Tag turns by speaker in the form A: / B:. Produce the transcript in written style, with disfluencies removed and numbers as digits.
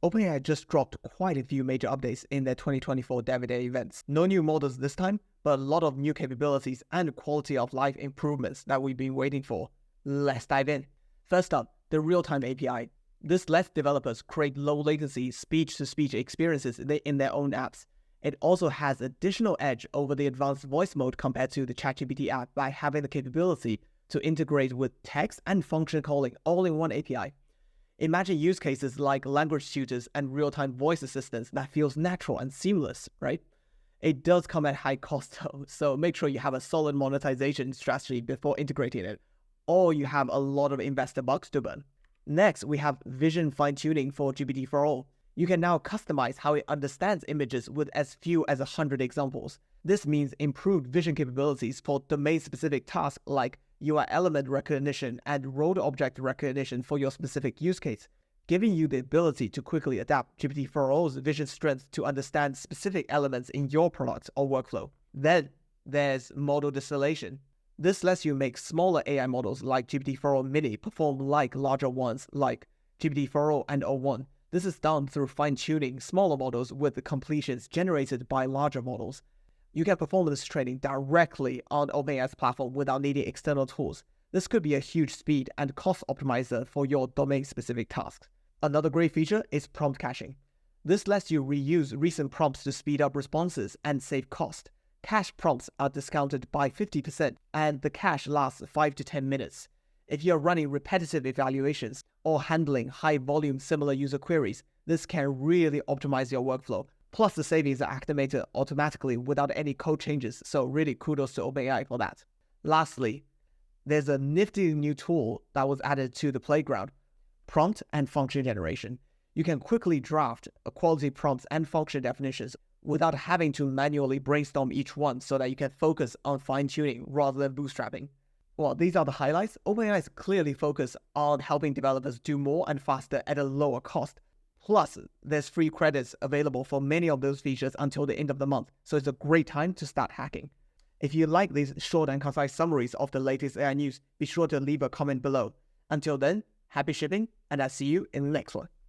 A: OpenAI just dropped quite a few major updates in their 2024 DevDay events. No new models this time, but a lot of new capabilities and quality of life improvements that we've been waiting for. Let's dive in. First up, the Realtime API. This lets developers create low-latency speech-to-speech experiences in their own apps. It also has additional edge over the advanced voice mode compared to the ChatGPT app by having the capability to integrate with text and function calling all in one API. Imagine use cases like language tutors and real-time voice assistants that feels natural and seamless, right? It does come at high cost though, so make sure you have a solid monetization strategy before integrating it, or you have a lot of investor bucks to burn. Next, we have vision fine-tuning for GPT-4o. You can now customize how it understands images with as few as 100 examples. This means improved vision capabilities for domain-specific tasks like UI element recognition and road object recognition for your specific use case, giving you the ability to quickly adapt GPT-4o's vision strength to understand specific elements in your product or workflow. Then, there's model distillation. This lets you make smaller AI models like GPT-4o Mini perform like larger ones like GPT-4o and o1. This is done through fine-tuning smaller models with the completions generated by larger models. You can perform this training directly on OpenAI's platform without needing external tools. This could be a huge speed and cost optimizer for your domain-specific tasks. Another great feature is prompt caching. This lets you reuse recent prompts to speed up responses and save cost. Cache prompts are discounted by 50%, and the cache lasts 5 to 10 minutes. If you're running repetitive evaluations or handling high-volume similar user queries, this can really optimize your workflow. Plus, the savings are activated automatically without any code changes, so really kudos to OpenAI for that. Lastly, there's a nifty new tool that was added to the playground, prompt and function generation. You can quickly draft quality prompts and function definitions without having to manually brainstorm each one so that you can focus on fine-tuning rather than bootstrapping. Well, these are the highlights. OpenAI is clearly focused on helping developers do more and faster at a lower cost. Plus, there's free credits available for many of those features until the end of the month, so it's a great time to start hacking. If you like these short and concise summaries of the latest AI news, be sure to leave a comment below. Until then, happy shipping, and I'll see you in the next one.